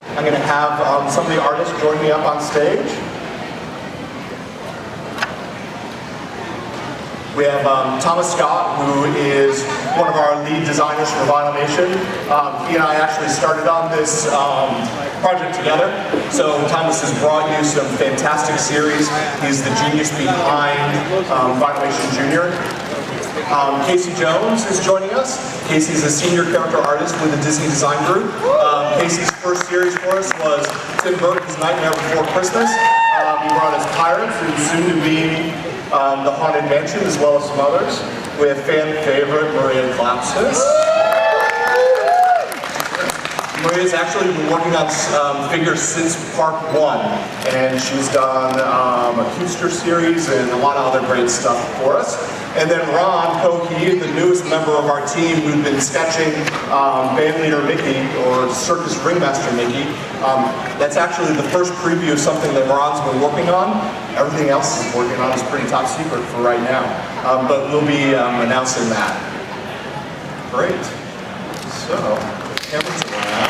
I'm going to have some of the artists join me up on stage. We have Thomas Scott, who is one of our lead designers for Vinylmation. He and I actually started on this project together. So Thomas has brought you some fantastic series. He's the genius behind Vinylmation Junior. Casey Jones is joining us. Casey's a senior character artist with the Disney Design Group. Casey's first series for us was Tim Burton's Nightmare Before Christmas. He brought us Pirates and soon to be The Haunted Mansion, as well as some others, with fan favorite Maria Klapsis. Maria's actually been working on figures since Part 1, and she's done a Custer series and a lot of other great stuff for us. And then Ron Kohi, the newest member of our team, who's been sketching band leader Mickey, or circus ringmaster Mickey. That's actually the first preview of something that Ron's been working on. Everything else he's working on is pretty top secret for right now. But we'll be announcing that. Great. So, cameras around.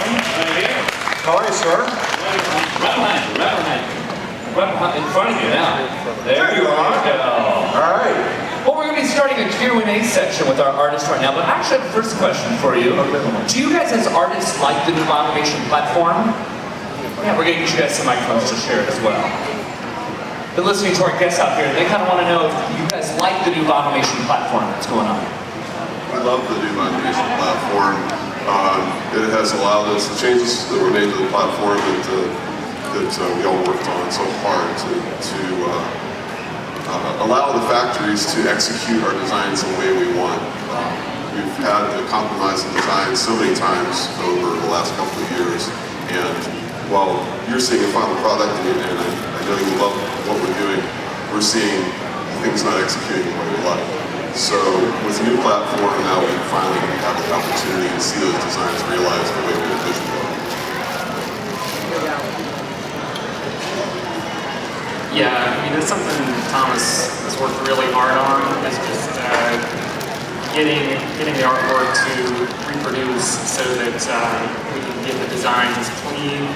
How are you, sir? Right in front of you now. There you are. All right. Well, we're going to be starting a Q&A section with our artists right now, but I actually have a first question for you. Do you guys as artists like the new Vinylmation platform? Yeah, we're going to get you guys some microphones to share it as well. Been listening to our guests out here, and they kind of want to know if you guys like the new Vinylmation platform that's going on. We love the new Vinylmation platform. It has allowed us, the changes that were made to the platform that we all worked on so hard to allow the factories to execute our designs the way we want. We've had to compromise the design so many times over the last couple of years, and while you're seeing a final product, and I know you love what we're doing, we're seeing things not executing the way we like. So with the new platform now, we finally have the opportunity to see those designs realized the way we envisioned them. Yeah, I mean, it's something Thomas has worked really hard on, is just getting the artwork to reproduce so that we can get the designs as clean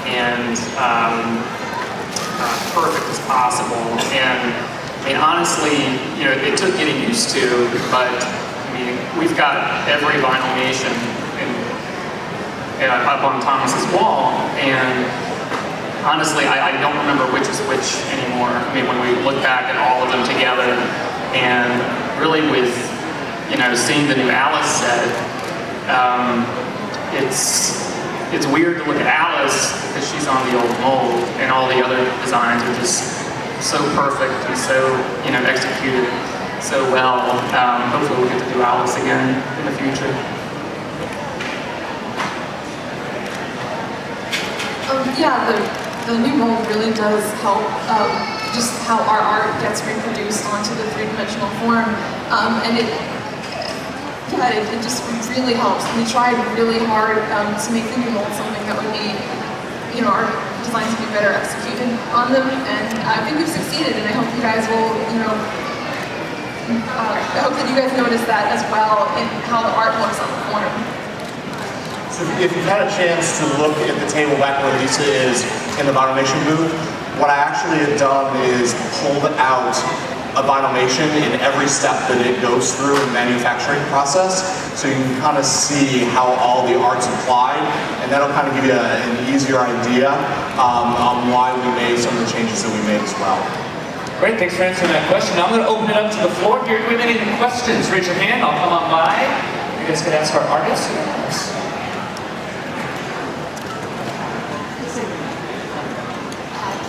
and perfect as possible. And I mean, honestly, you know, it took getting used to, but I mean, we've got every Vinylmation up on Thomas's wall, and honestly, I don't remember which is which anymore. I mean, when we look back at all of them together, and really with, you know, seeing the new Alice set, it's weird to look at Alice because she's on the old mold, and all the other designs are just so perfect and so, you know, executed so well. Hopefully we'll get to do Alice again in the future. Yeah, the new mold really does help just how our art gets reproduced onto the three-dimensional form, and it just really helps. We tried really hard to make the new mold something that would be, you know, our designs would be better executed on them, and I think we've succeeded, and I hope you guys will, you know, I hope that you guys notice that as well in how the art looks on the form. So if you've had a chance to look at the table back where Lisa is in the Vinylmation booth, what I actually have done is pulled out a Vinylmation in every step that it goes through in the manufacturing process, so you can kind of see how all the art's applied, and that'll kind of give you an easier idea on why we made some of the changes that we made as well. Great, thanks for answering that question. Now I'm going to open it up to the floor here. Do we have any questions? Raise your hand, I'll come on by. You guys can ask our artists.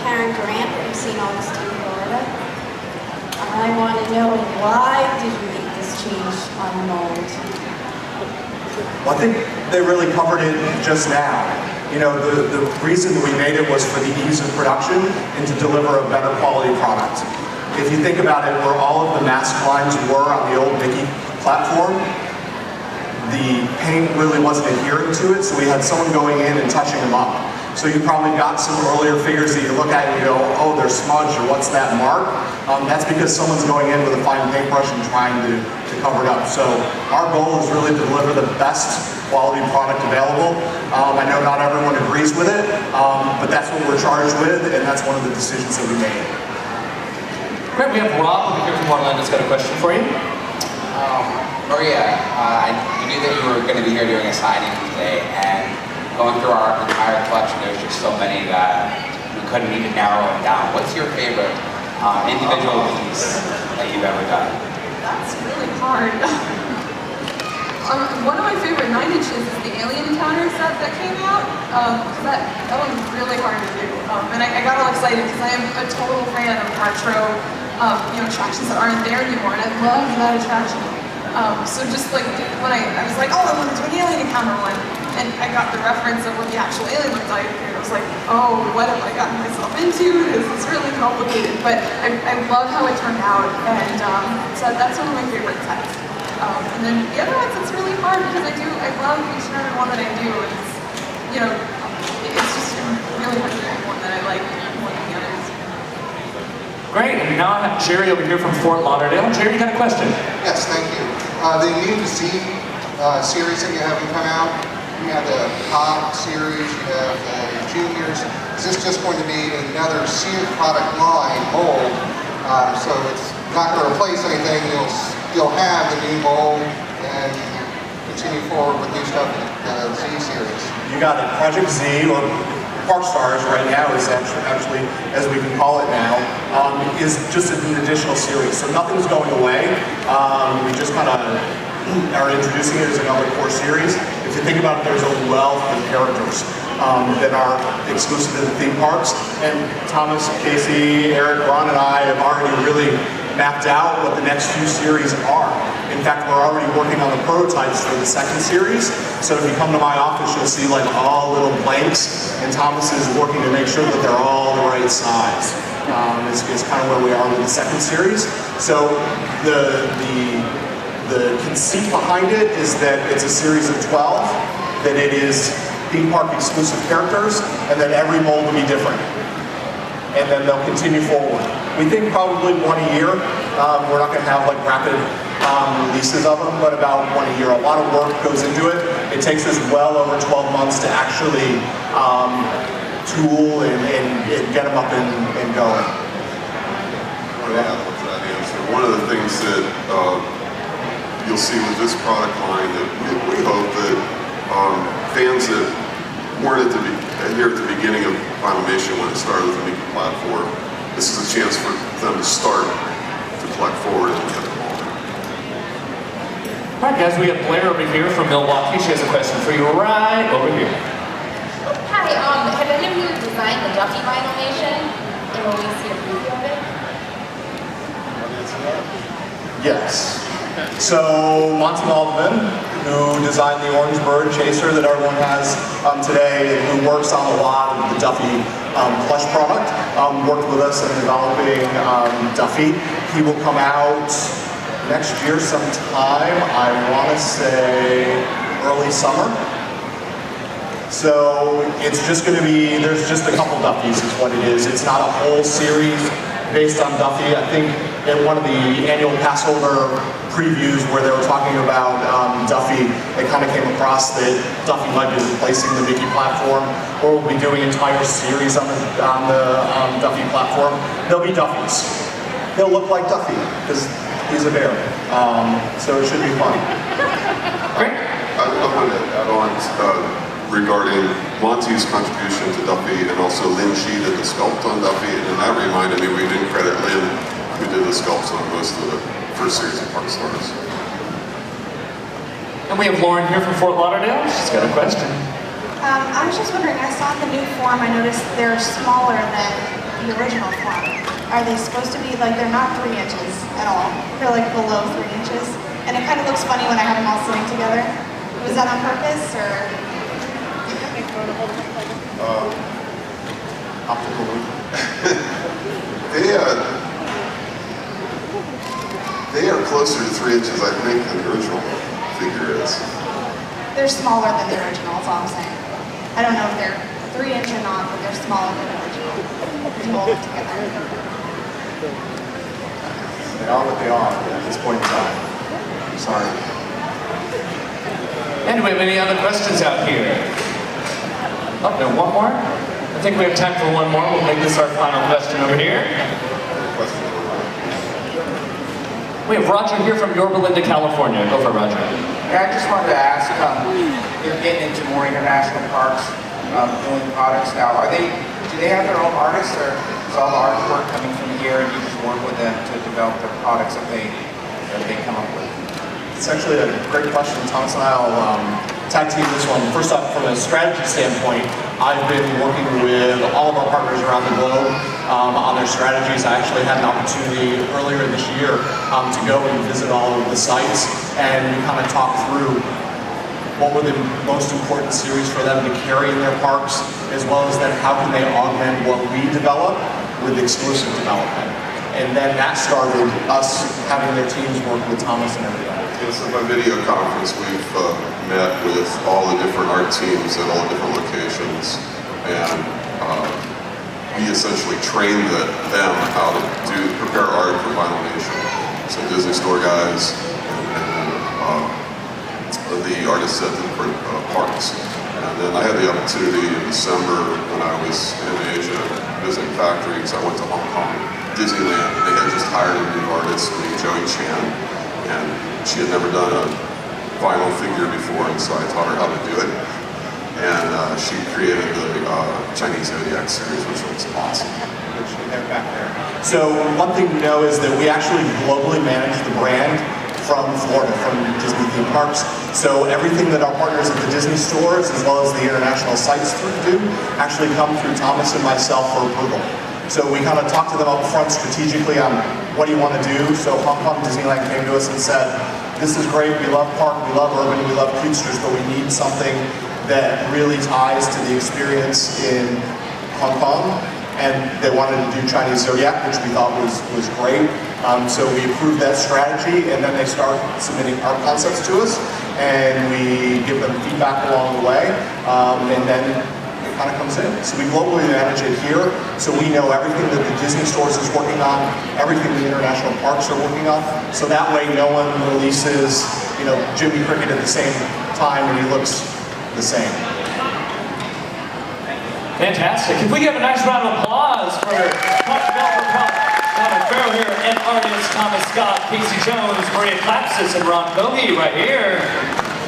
Karen Grant from St. Augustine, Florida. I want to know, why did you make this change on the mold? Well, I think they really covered it just now. You know, the reason that we made it was for the ease of production and to deliver a better quality product. If you think about it, where all of the mask lines were on the old Mickey platform, the paint really wasn't adhering to it, so we had someone going in and touching them up. So you probably got some earlier figures that you look at and you go, oh, they're smudged, or what's that mark? That's because someone's going in with a fine paintbrush and trying to cover it up. So our goal is really to deliver the best quality product available. I know not everyone agrees with it, but that's what we're charged with, and that's one of the decisions that we made. Great, we have Rob over here from Orlando's got a question for you. Maria, we knew that you were going to be here doing a signing today, and going through our entire collection, there's just so many that we couldn't even narrow them down. What's your favorite individual piece that you've ever done? That's really hard. One of my favorite 9 inches is the Alien Encounters that came out. That one was really hard to do. And I got all excited because I am a total fan of retro attractions that aren't there anymore, and I love that attraction. So just like when I was like, oh, I want to do an Alien Encounter one, and I got the reference of what the actual alien looked like, and I was like, oh, what have I gotten myself into? This is really complicated, but I love how it turned out, and so that's one of my favorite sets. And then the other ones, it's really hard because I love each and every one that I do, and it's just really hard to pick one that I like more than the others. Great, and now I have Jerry over here from Fort Lauderdale. Jerry, you got a question? Yes, thank you. The new Z series that you have come out, you have the Pop series, you have the Juniors. Is this just going to be another sealed product line mold? So it's not going to replace anything. You'll still have the new mold and continue forward with new stuff in the Z series. You got it. Project Z, or Park Stars right now, is actually, as we can call it now, is just an additional series. So nothing's going away. We just kind of are introducing it as another core series. If you think about it, there's a wealth of characters that are exclusive to the theme parks. And Thomas, Casey, Eric, Ron, and I have already really mapped out what the next few series are. In fact, we're already working on the prototypes for the second series. So if you come to my office, you'll see like all little blanks, and Thomas is working to make sure that they're all the right size. Is kind of where we are with the second series. So the conceit behind it is that it's a series of 12, that it is theme park exclusive characters, and that every mold will be different. And then they'll continue forward. We think probably one a year. We're not going to have like rapid releases of them, but about one a year. A lot of work goes into it. It takes us well over 12 months to actually tool and get them up and going. To add to that answer, one of the things that you'll see with this product line that we hope that fans that weren't here at the beginning of Vinylmation when it started with the Mickey platform, this is a chance for them to start to collect forward and get them all. All right, guys, we have Blair over here from Milwaukee. She has a question for you right over here. Hi, have any of you designed the Duffy Vinylmation? And will we see a preview of it? Yes. So Monty Waldman, who designed the Orange Bird Chaser that everyone has today, and who works on a lot of the Duffy plush product, worked with us in developing Duffy. He will come out next year sometime, I want to say early summer. So it's just going to be, there's just a couple Duffys is what it is. It's not a whole series based on Duffy. I think in one of the annual pass holder previews where they were talking about Duffy, they kind of came across that Duffy might be replacing the Mickey platform, or we'll be doing an entire series on the Duffy platform. They'll be Duffys. He'll look like Duffy because he's a bear. So it should be fun. Great. I want to add on regarding Monty's contribution to Duffy, and also Lynn Shee did the sculpt on Duffy, and that reminded me we didn't credit Lynn, who did the sculpts on most of the first series of Park Stars. And we have Lauren here from Fort Lauderdale. She's got a question. I was just wondering, I saw the new form, I noticed they're smaller than the original form. Are they supposed to be, like, they're not 3 inches at all. They're like below 3 inches. And it kind of looks funny when I have them all sitting together. Was that on purpose, or? Optical loop. They are closer to 3 inches, I think, than the original figure is. They're smaller than the original, is all I'm saying. I don't know if they're 3 inch or not, but they're smaller than the original. If you hold it together. They are what they are at this point in time. Sorry. And do we have any other questions out here? Oh, no, one more? I think we have time for one more. We'll make this our final question over here. We have Roger here from Yorba Linda, California. Go for it, Roger. Yeah, I just wanted to ask, you're getting into more international parks, doing products now. Do they have their own artists, or is all the artwork coming from here and you just work with them to develop their products that they come up with? It's actually a great question. Thomas and I will tag team this one. First off, from a strategy standpoint, I've been working with all of our partners around the globe on their strategies. I actually had an opportunity earlier this year to go and visit all of the sites, and we kind of talked through what were the most important series for them to carry in their parks, as well as then how can they augment what we develop with exclusive development. And then that started us having their teams work with Thomas and everybody. Yes, at my video conference, we've met with all the different art teams at all the different locations, and we essentially trained them how to prepare art for Vinylmation. So Disney Store guys and the artists at the different parks. And then I had the opportunity in December when I was in Asia visiting factories. I went to Hong Kong, Disneyland, and they had just hired a new artist named Joey Chan. And she had never done a vinyl figure before, and so I taught her how to do it. And she created the Chinese Zodiac series, which looks awesome. They're back there. So one thing to know is that we actually globally manage the brand from Florida, from Disney theme parks. So everything that our partners at the Disney stores, as well as the international sites do, actually come through Thomas and myself for approval. So we kind of talked to them up front strategically on what do you want to do. So Hong Kong Disneyland came to us and said, this is great, we love park, we love urban, we love Cutesters, but we need something that really ties to the experience in Hong Kong. And they wanted to do Chinese Zodiac, which we thought was great. So we approved that strategy, and then they start submitting art concepts to us, and we give them feedback along the way, and then it kind of comes in. So we globally manage it here, so we know everything that the Disney stores is working on, everything the international parks are working on, so that way no one releases, Jimmy Cricket at the same time and he looks the same. Fantastic. If we give a nice round of applause for product developer Thomas Farrell here, and artists Thomas Scott, Casey Jones, Maria Klapsis, and Ron Cohey right here.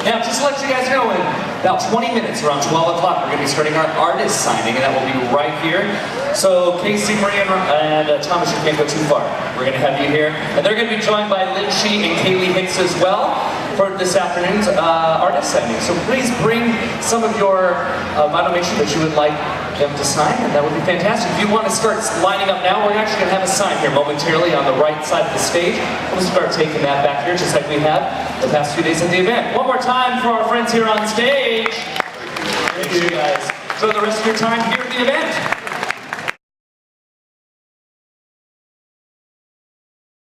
Now, just to let you guys know, in about 20 minutes, around 12 o'clock, we're going to be starting our artist signing, and that will be right here. So, Casey, Maria, and Thomas, you can't go too far. We're going to have you here. And they're going to be joined by Lynn Shee and Kaylee Hicks as well for this afternoon's artist signing. So please bring some of your Vinylmation that you would like them to sign, and that would be fantastic. If you want to start lining up now, we're actually going to have a sign here momentarily on the right side of the stage. We'll start taking that back here, just like we have the past few days of the event. One more time for our friends here on stage. Thank you, guys. Enjoy the rest of your time here at the event.